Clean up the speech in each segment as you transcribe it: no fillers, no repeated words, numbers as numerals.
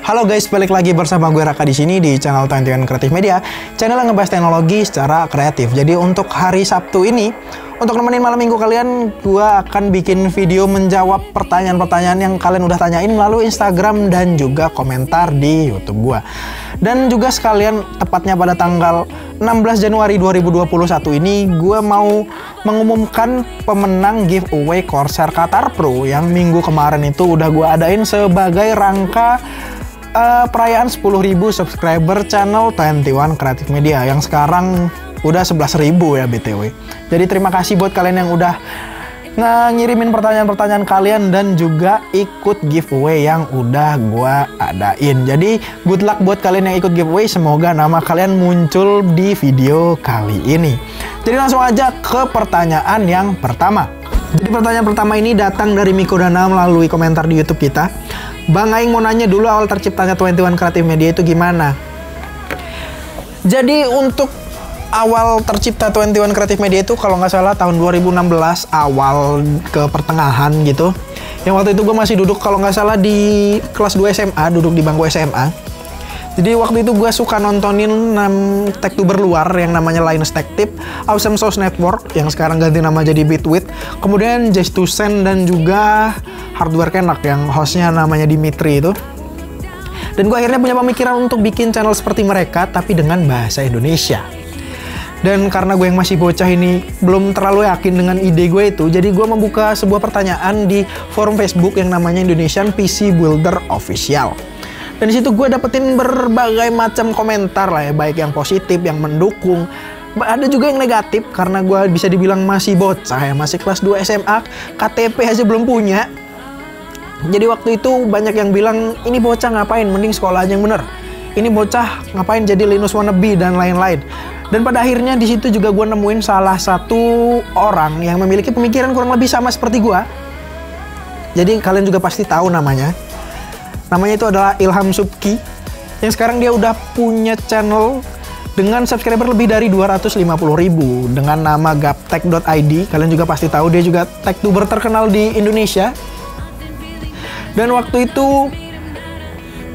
Halo guys, balik lagi bersama gue Raka di sini di channel 21 Creative Media, channel yang ngebahas teknologi secara kreatif. Jadi untuk hari Sabtu ini, untuk nemenin malam minggu kalian, gue akan bikin video menjawab pertanyaan-pertanyaan yang kalian udah tanyain melalui Instagram dan juga komentar di YouTube gue. Dan juga sekalian tepatnya pada tanggal 16 Januari 2021 ini, gue mau mengumumkan pemenang giveaway Corsair Qatar Pro yang minggu kemarin itu udah gue adain sebagai rangka perayaan 10.000 subscriber channel 21 Creative Media yang sekarang udah 11.000 ya BTW. Jadi terima kasih buat kalian yang udah ngirimin pertanyaan-pertanyaan kalian dan juga ikut giveaway yang udah gua adain. Jadi good luck buat kalian yang ikut giveaway, semoga nama kalian muncul di video kali ini. Jadi langsung aja ke pertanyaan yang pertama. Jadi pertanyaan pertama ini datang dari Miko Dana melalui komentar di YouTube kita. Bang Aing mau nanya dulu, awal terciptanya 21 Creative Media itu gimana? Jadi untuk awal tercipta 21 Creative Media itu kalau nggak salah tahun 2016 awal ke pertengahan gitu. Yang waktu itu gue masih duduk kalau nggak salah di kelas 2 SMA, duduk di bangku SMA. Jadi waktu itu gue suka nontonin tech-tuber luar yang namanya Linus Tech Tip, Awesome Sauce Network yang sekarang ganti nama jadi Bitwit, kemudian Just2Zen dan juga Hardware Kenak yang hostnya namanya Dimitri itu. Dan gue akhirnya punya pemikiran untuk bikin channel seperti mereka tapi dengan bahasa Indonesia. Dan karena gue yang masih bocah ini belum terlalu yakin dengan ide gue itu, jadi gue membuka sebuah pertanyaan di forum Facebook yang namanya Indonesian PC Builder Official. Dan disitu gue dapetin berbagai macam komentar lah ya, baik yang positif, yang mendukung, ada juga yang negatif karena gue bisa dibilang masih bocah ya, masih kelas 2 SMA, KTP aja belum punya. Jadi waktu itu banyak yang bilang, ini bocah ngapain, mending sekolah aja yang bener. Ini bocah ngapain jadi Linus wannabe dan lain-lain. Dan pada akhirnya di situ juga gue nemuin salah satu orang yang memiliki pemikiran kurang lebih sama seperti gue. Jadi kalian juga pasti tahu namanya. Namanya itu adalah Ilham Subki, yang sekarang dia udah punya channel dengan subscriber lebih dari 250.000 dengan nama gaptech.id. Kalian juga pasti tahu dia juga tech-tuber terkenal di Indonesia. Dan waktu itu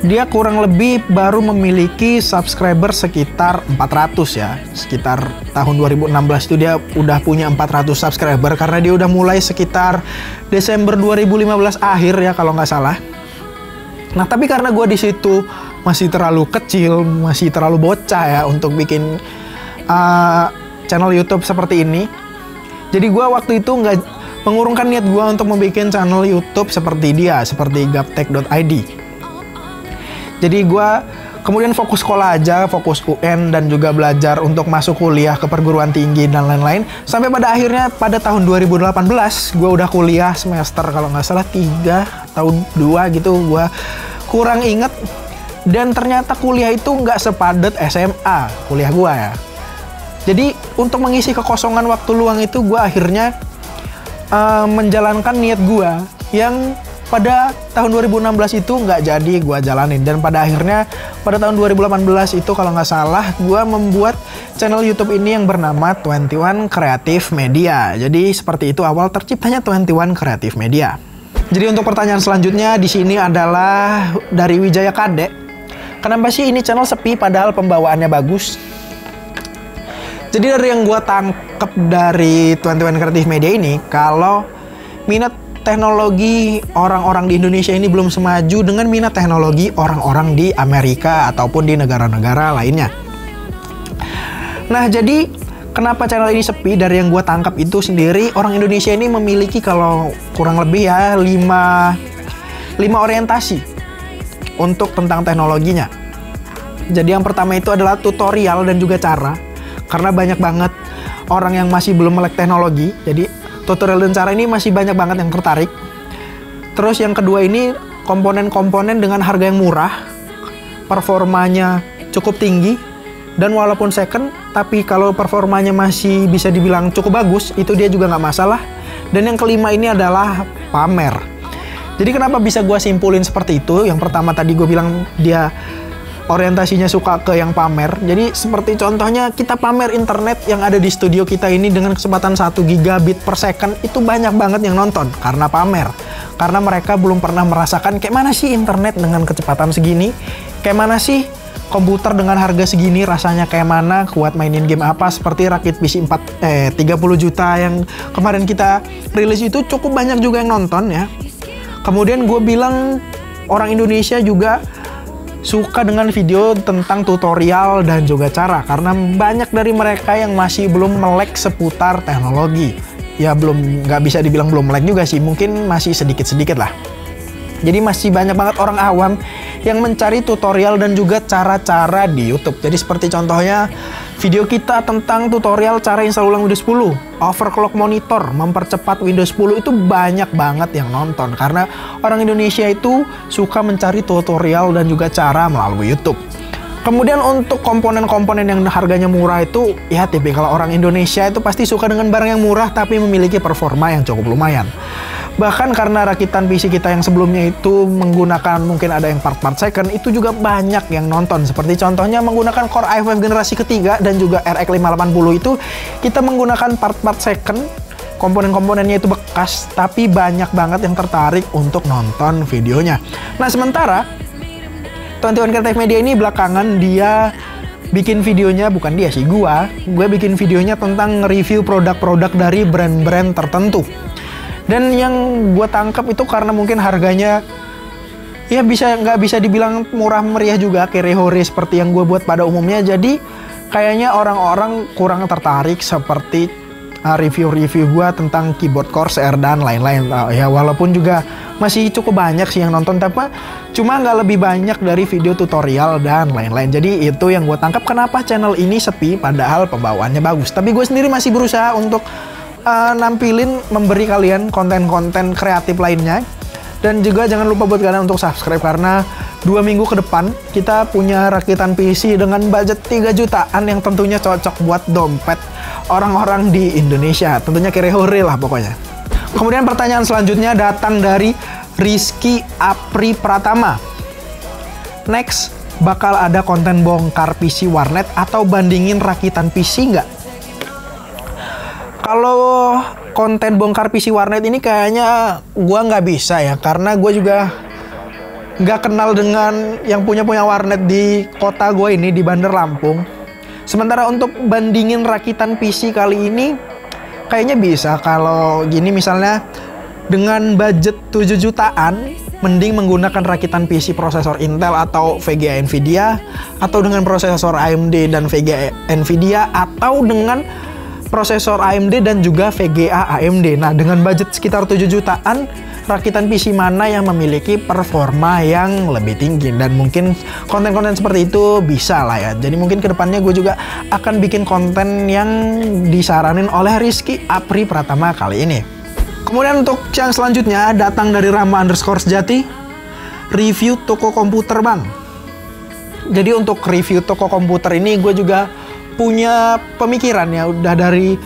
dia kurang lebih baru memiliki subscriber sekitar 400 ya. Sekitar tahun 2016 itu dia udah punya 400 subscriber karena dia udah mulai sekitar Desember 2015 akhir ya kalau nggak salah. Nah tapi karena gue di situ masih terlalu kecil, masih terlalu bocah ya untuk bikin channel YouTube seperti ini. Jadi gue waktu itu nggak mengurungkan niat gue untuk membuat channel YouTube seperti dia, seperti gaptech.id. Jadi gue kemudian fokus sekolah aja, fokus UN dan juga belajar untuk masuk kuliah ke perguruan tinggi dan lain-lain. Sampai pada akhirnya pada tahun 2018 gue udah kuliah semester kalau nggak salah 3 atau 2 gitu, gue kurang inget. Dan ternyata kuliah itu nggak sepadat SMA kuliah gue ya. Jadi untuk mengisi kekosongan waktu luang itu gue akhirnya menjalankan niat gue yang pada tahun 2016 itu nggak jadi gue jalanin. Dan pada akhirnya pada tahun 2018 itu kalau nggak salah gue membuat channel YouTube ini yang bernama 21 Creative Media. Jadi seperti itu awal terciptanya 21 Creative Media. Jadi untuk pertanyaan selanjutnya di sini adalah dari Wijaya Kade. Kenapa sih ini channel sepi padahal pembawaannya bagus? Jadi dari yang gue tangkep dari 21 Creative Media ini, kalau minat teknologi orang-orang di Indonesia ini belum semaju dengan minat teknologi orang-orang di Amerika ataupun di negara-negara lainnya. Nah jadi kenapa channel ini sepi? Dari yang gue tangkap itu sendiri, orang Indonesia ini memiliki kalau kurang lebih ya 5 orientasi untuk tentang teknologinya. Jadi yang pertama itu adalah tutorial dan juga cara, karena banyak banget orang yang masih belum melek teknologi. Jadi tutorial dan cara ini masih banyak banget yang tertarik. Terus yang kedua ini komponen-komponen dengan harga yang murah, performanya cukup tinggi, dan walaupun second, tapi kalau performanya masih bisa dibilang cukup bagus, itu dia juga nggak masalah. Dan yang kelima ini adalah pamer. Jadi kenapa bisa gue simpulin seperti itu? Yang pertama tadi gue bilang dia orientasinya suka ke yang pamer. Jadi seperti contohnya kita pamer internet yang ada di studio kita ini dengan kecepatan 1 gigabit per second, itu banyak banget yang nonton karena pamer. Karena mereka belum pernah merasakan kayak mana sih internet dengan kecepatan segini, kayak mana sih komputer dengan harga segini rasanya kayak mana, kuat mainin game apa, seperti rakit PC 30 juta yang kemarin kita rilis itu cukup banyak juga yang nonton ya. Kemudian gue bilang orang Indonesia juga suka dengan video tentang tutorial dan juga cara, karena banyak dari mereka yang masih belum melek seputar teknologi. Ya belum, nggak bisa dibilang belum melek juga sih, mungkin masih sedikit-sedikit lah. Jadi masih banyak banget orang awam yang mencari tutorial dan juga cara-cara di YouTube. Jadi seperti contohnya video kita tentang tutorial cara install ulang Windows 10, overclock monitor, mempercepat Windows 10, itu banyak banget yang nonton karena orang Indonesia itu suka mencari tutorial dan juga cara melalui YouTube. Kemudian untuk komponen-komponen yang harganya murah itu, ya tipikal orang Indonesia itu pasti suka dengan barang yang murah tapi memiliki performa yang cukup lumayan. Bahkan karena rakitan PC kita yang sebelumnya itu menggunakan mungkin ada yang part-part second, itu juga banyak yang nonton. Seperti contohnya menggunakan Core i5 generasi ketiga dan juga RX 580 itu kita menggunakan part-part second, komponen-komponennya itu bekas, tapi banyak banget yang tertarik untuk nonton videonya. Nah sementara 21 Creative Media ini belakangan dia bikin videonya, bukan dia sih, gue bikin videonya tentang review produk-produk dari brand-brand tertentu. Dan yang gue tangkap itu karena mungkin harganya ya nggak bisa dibilang murah meriah juga kayak hore seperti yang gue buat pada umumnya. Jadi kayaknya orang-orang kurang tertarik seperti review-review gue tentang keyboard Corsair dan lain-lain. Ya walaupun juga masih cukup banyak sih yang nonton, tapi cuma nggak lebih banyak dari video tutorial dan lain-lain. Jadi itu yang gue tangkap kenapa channel ini sepi padahal pembawaannya bagus. Tapi gue sendiri masih berusaha untuk nampilin, memberi kalian konten-konten kreatif lainnya. Dan juga jangan lupa buat kalian untuk subscribe karena 2 minggu ke depan kita punya rakitan PC dengan budget 3 jutaan yang tentunya cocok buat dompet orang-orang di Indonesia. Tentunya kere-hore lah pokoknya. Kemudian pertanyaan selanjutnya datang dari Rizky Apri Pratama. Next, bakal ada konten bongkar PC warnet atau bandingin rakitan PC nggak? Kalau konten bongkar PC warnet ini kayaknya gue nggak bisa ya, karena gue juga nggak kenal dengan yang punya warnet di kota gue ini, di Bandar Lampung. Sementara untuk bandingin rakitan PC kali ini kayaknya bisa. Kalau gini misalnya dengan budget 7 jutaan mending menggunakan rakitan PC prosesor Intel atau VGA Nvidia, atau dengan prosesor AMD dan VGA Nvidia, atau dengan prosesor AMD dan juga VGA AMD. Nah, dengan budget sekitar 7 jutaan, rakitan PC mana yang memiliki performa yang lebih tinggi? Dan mungkin konten-konten seperti itu bisa lah ya. Jadi mungkin kedepannya gue juga akan bikin konten yang disaranin oleh Rizky Apri Pratama kali ini. Kemudian untuk yang selanjutnya datang dari Rama_Sejati, review toko komputer bang. Jadi untuk review toko komputer ini gue juga punya pemikiran ya, udah dari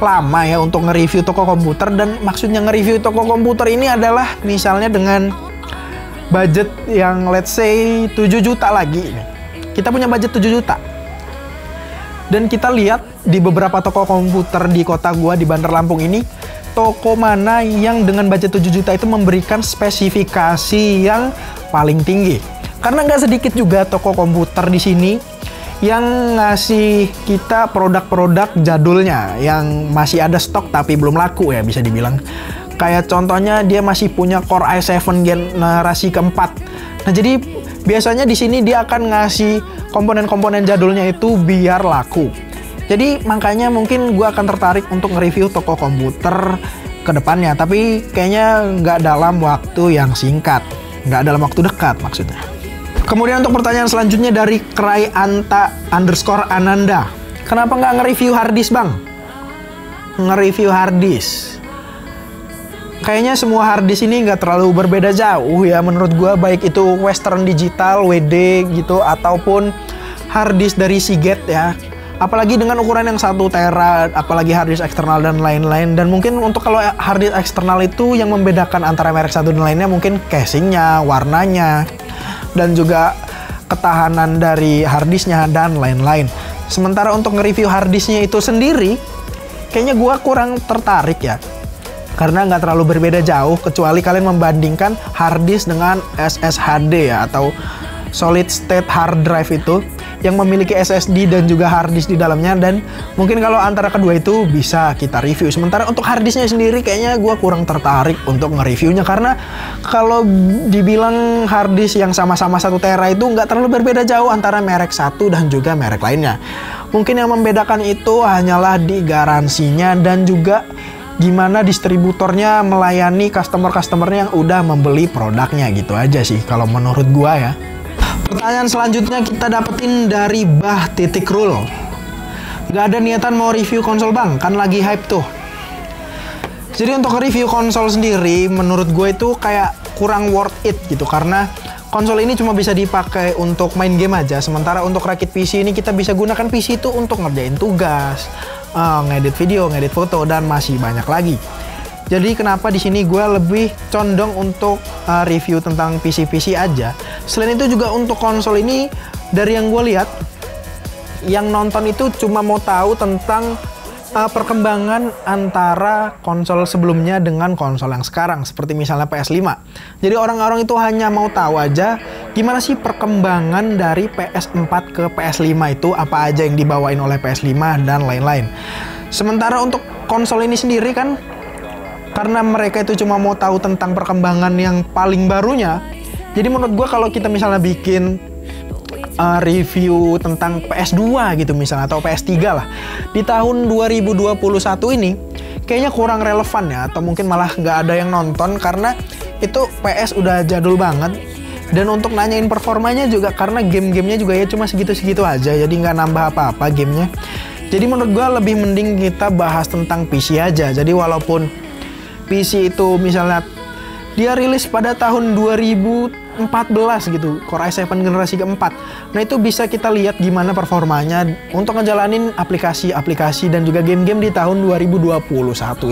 lama ya untuk nge-review toko komputer. Dan maksudnya nge-review toko komputer ini adalah misalnya dengan budget yang let's say 7 juta lagi. Kita punya budget 7 juta dan kita lihat di beberapa toko komputer di kota gua di Bandar Lampung ini, toko mana yang dengan budget 7 juta itu memberikan spesifikasi yang paling tinggi. Karena nggak sedikit juga toko komputer di sini yang ngasih kita produk-produk jadulnya yang masih ada stok tapi belum laku ya, bisa dibilang. Kayak contohnya dia masih punya Core i7 generasi keempat. Nah, jadi biasanya di sini dia akan ngasih komponen-komponen jadulnya itu biar laku. Jadi makanya mungkin gue akan tertarik untuk nge-review toko komputer ke depannya, tapi kayaknya nggak dalam waktu yang singkat, nggak dalam waktu dekat maksudnya. Kemudian untuk pertanyaan selanjutnya dari Krayanta_Ananda. Kenapa nggak nge-review harddisk bang? Nge-review harddisk. Kayaknya semua harddisk ini nggak terlalu berbeda jauh ya menurut gua, baik itu Western Digital, WD gitu, ataupun harddisk dari Seagate ya. Apalagi dengan ukuran yang 1 tera, apalagi harddisk eksternal dan lain-lain. Dan mungkin untuk kalau harddisk eksternal itu yang membedakan antara merek satu dan lainnya mungkin casingnya, warnanya, dan juga ketahanan dari harddisknya dan lain-lain. Sementara untuk nge-review harddisknya itu sendiri, kayaknya gua kurang tertarik ya. Karena nggak terlalu berbeda jauh, kecuali kalian membandingkan harddisk dengan SSHD ya, atau solid state hard drive itu yang memiliki SSD dan juga harddisk di dalamnya. Dan mungkin kalau antara kedua itu bisa kita review. Sementara untuk harddisknya sendiri kayaknya gue kurang tertarik untuk nge-reviewnya, karena kalau dibilang harddisk yang sama-sama 1 tera itu nggak terlalu berbeda jauh antara merek satu dan juga merek lainnya. Mungkin yang membedakan itu hanyalah di garansinya dan juga gimana distributornya melayani customer-customernya yang udah membeli produknya, gitu aja sih kalau menurut gua ya. Pertanyaan selanjutnya kita dapetin dari Bah.Rul. Gak ada niatan mau review konsol bang, kan lagi hype tuh. Jadi untuk review konsol sendiri menurut gue itu kayak kurang worth it gitu, karena konsol ini cuma bisa dipakai untuk main game aja. Sementara untuk rakit PC ini kita bisa gunakan PC itu untuk ngerjain tugas, ngedit video, ngedit foto, dan masih banyak lagi. Jadi kenapa di sini gue lebih condong untuk review tentang PC-PC aja. Selain itu juga untuk konsol ini, dari yang gue lihat, yang nonton itu cuma mau tahu tentang perkembangan antara konsol sebelumnya dengan konsol yang sekarang, seperti misalnya PS5. Jadi orang-orang itu hanya mau tahu aja gimana sih perkembangan dari PS4 ke PS5 itu, apa aja yang dibawain oleh PS5 dan lain-lain. Sementara untuk konsol ini sendiri kan, karena mereka itu cuma mau tahu tentang perkembangan yang paling barunya, jadi menurut gue kalau kita misalnya bikin review tentang PS2 gitu misalnya, atau PS3 lah, di tahun 2021 ini kayaknya kurang relevan ya, atau mungkin malah nggak ada yang nonton karena itu PS udah jadul banget. Dan untuk nanyain performanya juga, karena game-gamenya juga ya cuma segitu-segitu aja, jadi nggak nambah apa-apa gamenya. Jadi menurut gue lebih mending kita bahas tentang PC aja. Jadi walaupun PC itu misalnya dia rilis pada tahun 2014 gitu, Core i7 generasi keempat. Nah itu bisa kita lihat gimana performanya untuk ngejalanin aplikasi-aplikasi dan juga game-game di tahun 2021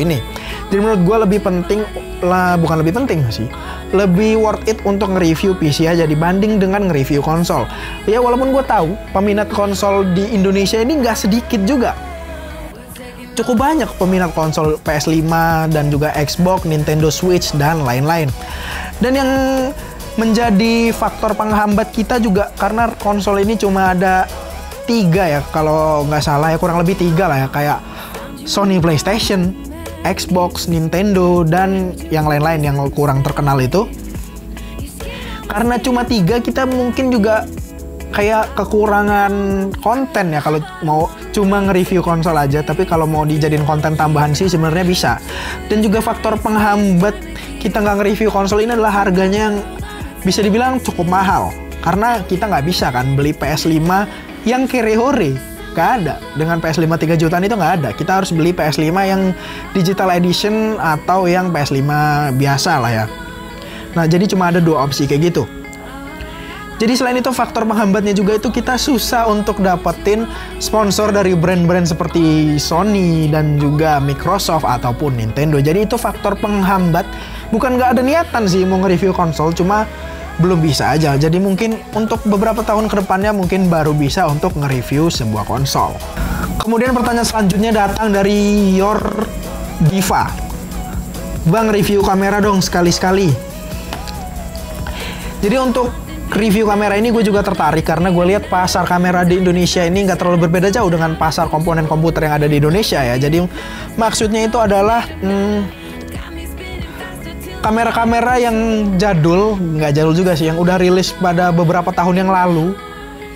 ini. Jadi menurut gue lebih penting lah, bukan lebih penting sih, lebih worth it untuk nge-review PC aja dibanding dengan nge-review konsol. Ya walaupun gue tahu peminat konsol di Indonesia ini nggak sedikit juga. Cukup banyak peminat konsol PS5 dan juga Xbox, Nintendo Switch, dan lain-lain. Dan yang menjadi faktor penghambat kita juga karena konsol ini cuma ada 3 ya, kalau nggak salah ya, kurang lebih 3 lah ya, kayak Sony PlayStation, Xbox, Nintendo, dan yang lain-lain yang kurang terkenal itu. Karena cuma 3, kita mungkin juga kayak kekurangan konten ya kalau mau cuma nge-review konsol aja. Tapi kalau mau dijadiin konten tambahan sih sebenarnya bisa. Dan juga faktor penghambat kita nggak nge-review konsol ini adalah harganya yang bisa dibilang cukup mahal. Karena kita nggak bisa kan beli PS5 yang kere-hore, nggak ada. Dengan PS5 3 jutaan itu nggak ada. Kita harus beli PS5 yang digital edition atau yang PS5 biasa lah ya. Nah jadi cuma ada 2 opsi kayak gitu. Jadi selain itu faktor penghambatnya juga itu kita susah untuk dapetin sponsor dari brand-brand seperti Sony dan juga Microsoft ataupun Nintendo. Jadi itu faktor penghambat. Bukan nggak ada niatan sih mau nge-review konsol, cuma belum bisa aja. Jadi mungkin untuk beberapa tahun ke depannya mungkin baru bisa untuk nge-review sebuah konsol. Kemudian pertanyaan selanjutnya datang dari Your Diva. Bang, review kamera dong sekali-sekali. Jadi untuk review kamera ini gue juga tertarik karena gue lihat pasar kamera di Indonesia ini nggak terlalu berbeda jauh dengan pasar komponen komputer yang ada di Indonesia ya. Jadi maksudnya itu adalah kamera-kamera yang jadul, nggak jadul juga sih, yang udah rilis pada beberapa tahun yang lalu,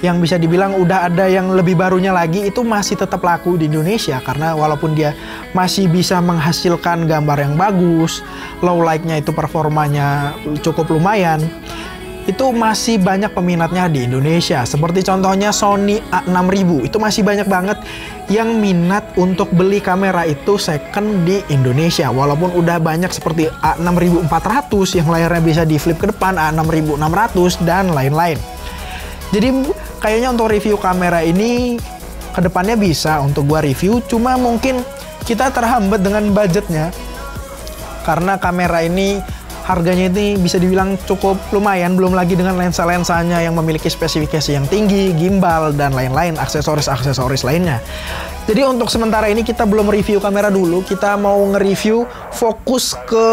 yang bisa dibilang udah ada yang lebih barunya lagi, itu masih tetap laku di Indonesia. Karena walaupun dia masih bisa menghasilkan gambar yang bagus, low light-nya itu performanya cukup lumayan, itu masih banyak peminatnya di Indonesia. Seperti contohnya Sony A6000, itu masih banyak banget yang minat untuk beli kamera itu second di Indonesia. Walaupun udah banyak seperti A6400 yang layarnya bisa di flip ke depan, A6600 dan lain-lain. Jadi kayaknya untuk review kamera ini kedepannya bisa untuk gua review, cuma mungkin kita terhambat dengan budgetnya. Karena kamera ini harganya ini bisa dibilang cukup lumayan, belum lagi dengan lensa-lensanya yang memiliki spesifikasi yang tinggi, gimbal, dan lain-lain, aksesoris-aksesoris lainnya. Jadi untuk sementara ini kita belum review kamera dulu, kita mau nge-review fokus ke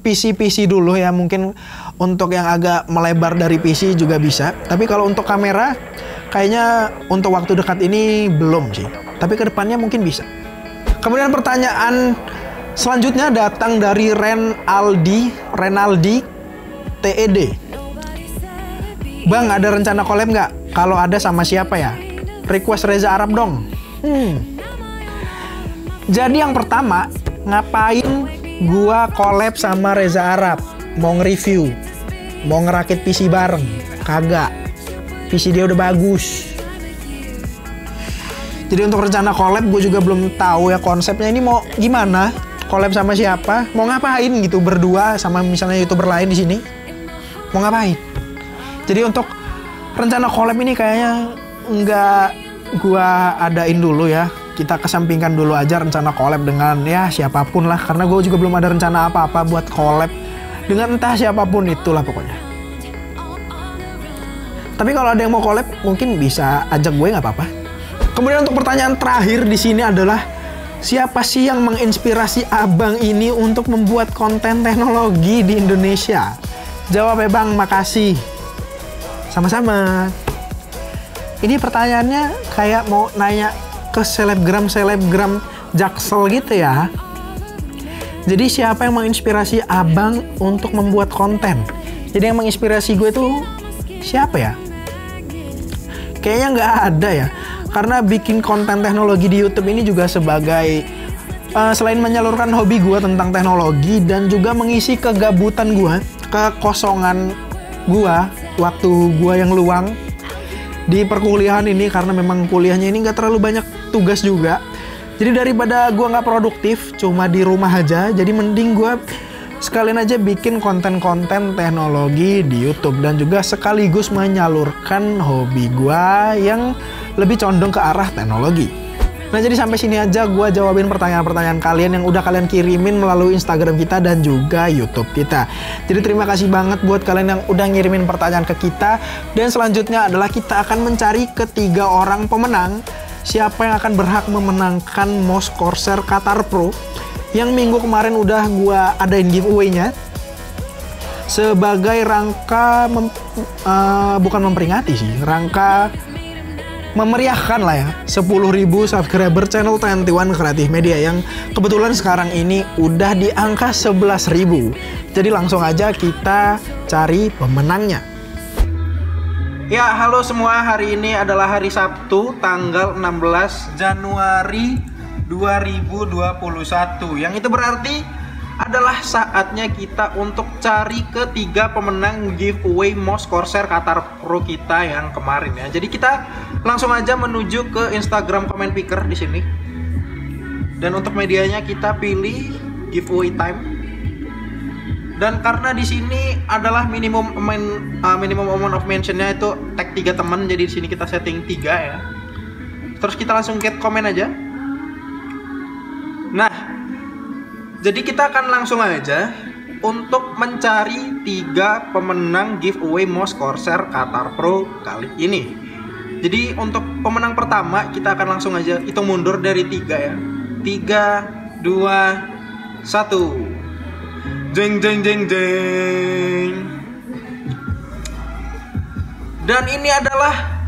PC-PC dulu ya. Mungkin untuk yang agak melebar dari PC juga bisa. Tapi kalau untuk kamera, kayaknya untuk waktu dekat ini belum sih. Tapi kedepannya mungkin bisa. Kemudian pertanyaan selanjutnya datang dari Renaldi TED. Bang, ada rencana collab nggak? Kalau ada sama siapa ya? Request Reza Arab dong. Jadi yang pertama, ngapain gua collab sama Reza Arab? Mau nge-review, mau ngerakit PC bareng? Kagak. PC dia udah bagus. Jadi untuk rencana collab gue juga belum tahu ya konsepnya ini mau gimana. Collab sama siapa, mau ngapain gitu, berdua sama misalnya YouTuber lain di sini, mau ngapain. Jadi untuk rencana collab ini kayaknya nggak gua adain dulu ya, kita kesampingkan dulu aja rencana collab dengan ya siapapun lah, karena gue juga belum ada rencana apa-apa buat collab dengan entah siapapun itulah pokoknya. Tapi kalau ada yang mau collab mungkin bisa ajak gue, nggak apa-apa. Kemudian untuk pertanyaan terakhir di sini adalah, siapa sih yang menginspirasi abang ini untuk membuat konten teknologi di Indonesia? Jawab ya bang, makasih. Sama-sama. Ini pertanyaannya kayak mau nanya ke selebgram Jaksel gitu ya. Jadi siapa yang menginspirasi abang untuk membuat konten? Jadi yang menginspirasi gue tuh siapa ya? Kayaknya nggak ada ya. Karena bikin konten teknologi di YouTube ini juga sebagai selain menyalurkan hobi gue tentang teknologi dan juga mengisi kegabutan gue, kekosongan gue, waktu gue yang luang di perkuliahan ini, karena memang kuliahnya ini nggak terlalu banyak tugas juga. Jadi daripada gue nggak produktif, cuma di rumah aja, jadi mending gue sekalian aja bikin konten-konten teknologi di YouTube dan juga sekaligus menyalurkan hobi gue yang lebih condong ke arah teknologi. Nah jadi sampai sini aja gue jawabin pertanyaan-pertanyaan kalian yang udah kalian kirimin melalui Instagram kita dan juga YouTube kita. Jadi terima kasih banget buat kalian yang udah ngirimin pertanyaan ke kita. Dan selanjutnya adalah kita akan mencari ketiga orang pemenang. Siapa yang akan berhak memenangkan mouse Corsair Qatar Pro yang minggu kemarin udah gue adain giveaway-nya sebagai rangka bukan memperingati sih, rangka memeriahkan lah ya 10.000 subscriber channel 21 Creative Media yang kebetulan sekarang ini udah di angka 11.000. Jadi langsung aja kita cari pemenangnya. Ya, halo semua, hari ini adalah hari Sabtu tanggal 16 Januari 2021. Yang itu berarti adalah saatnya kita untuk cari ketiga pemenang giveaway mouse Corsair Qatar Pro kita yang kemarin ya. Jadi kita langsung aja menuju ke Instagram comment picker di sini. Dan untuk medianya kita pilih giveaway time. Dan karena di sini adalah minimum amount of mentionnya itu tag 3 teman, jadi di sini kita setting 3 ya. Terus kita langsung get comment aja. Nah, jadi kita akan langsung aja untuk mencari 3 pemenang giveaway mouse Corsair Qatar Pro kali ini. Jadi untuk pemenang pertama kita akan langsung aja hitung mundur dari 3 ya. 3, 2, 1. Jeng jeng jeng jeng. Dan ini adalah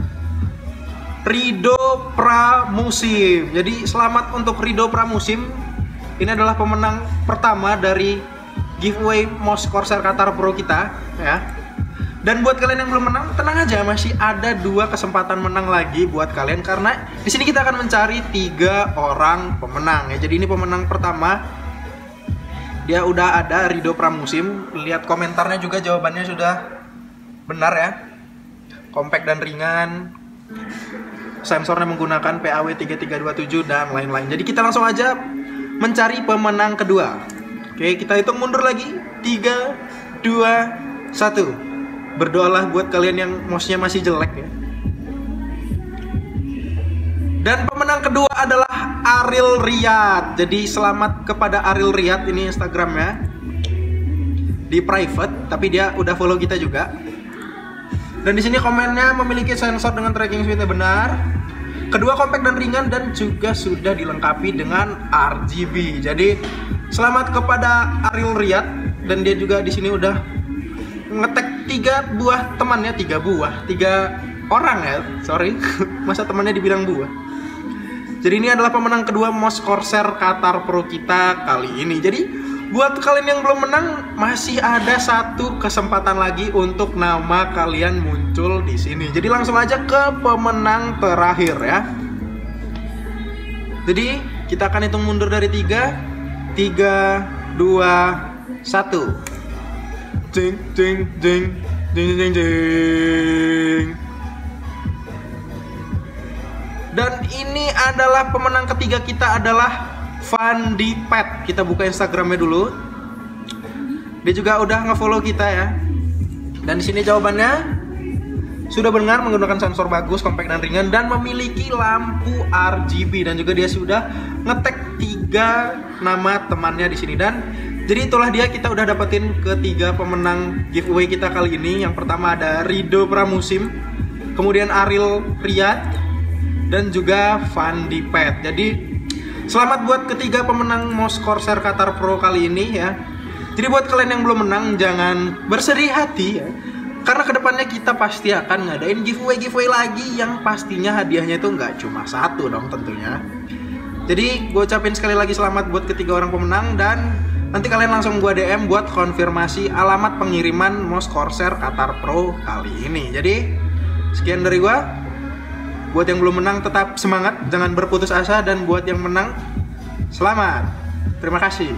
Rido Pramusim. Jadi selamat untuk Rido Pramusim. Ini adalah pemenang pertama dari giveaway mouse Corsair Qatar Pro kita ya. Dan buat kalian yang belum menang, tenang aja, masih ada 2 kesempatan menang lagi buat kalian, karena di sini kita akan mencari 3 orang pemenang ya. Jadi ini pemenang pertama, dia udah ada Rido Pramusim. Lihat komentarnya juga, jawabannya sudah benar ya, compact dan ringan, sensornya menggunakan PAW3327 dan lain-lain. Jadi kita langsung aja mencari pemenang kedua. Oke, kita hitung mundur lagi. 3, 2, 1. Berdoalah buat kalian yang mouse-nya masih jelek ya. Dan pemenang kedua adalah Ariel Riyad. Jadi selamat kepada Ariel Riyad, ini Instagramnya. di private, tapi dia udah follow kita juga. Dan di sini komennya memiliki sensor dengan tracking speednya benar. Kedua compact dan ringan dan juga sudah dilengkapi dengan RGB. Jadi selamat kepada Ariel Riyad, dan dia juga di sini udah ngetek 3 buah temannya, 3 orang ya, sorry. Masa temannya dibilang buah. Jadi ini adalah pemenang kedua MOS Corsair Qatar Pro kita kali ini. Jadi buat kalian yang belum menang, masih ada 1 kesempatan lagi untuk nama kalian muncul di sini. Jadi langsung aja ke pemenang terakhir ya. Jadi kita akan hitung mundur dari 3, 2, 1. Jing jing jing jing jing jing. Dan ini adalah pemenang ketiga kita adalah Fandi Pet. Kita buka Instagramnya dulu. Dia juga udah nge-follow kita ya. Dan di sini jawabannya sudah benar, menggunakan sensor bagus, compact dan ringan, dan memiliki lampu RGB. Dan juga dia sudah ngetek 3 nama temannya di sini. Dan jadi itulah dia, kita udah dapetin ketiga pemenang giveaway kita kali ini. Yang pertama ada Rido Pramusim, kemudian Ariel Riyad, dan juga Fandi Pet. Jadi selamat buat ketiga pemenang MOS Corsair Qatar Pro kali ini ya. Jadi buat kalian yang belum menang, jangan bersedih hati ya, karena kedepannya kita pasti akan ngadain giveaway lagi yang pastinya hadiahnya itu nggak cuma 1 dong tentunya. Jadi gue ucapin sekali lagi selamat buat ketiga orang pemenang, dan nanti kalian langsung gue DM buat konfirmasi alamat pengiriman MOS Corsair Qatar Pro kali ini. Jadi sekian dari gue. Buat yang belum menang tetap semangat, jangan berputus asa, dan buat yang menang, selamat. Terima kasih.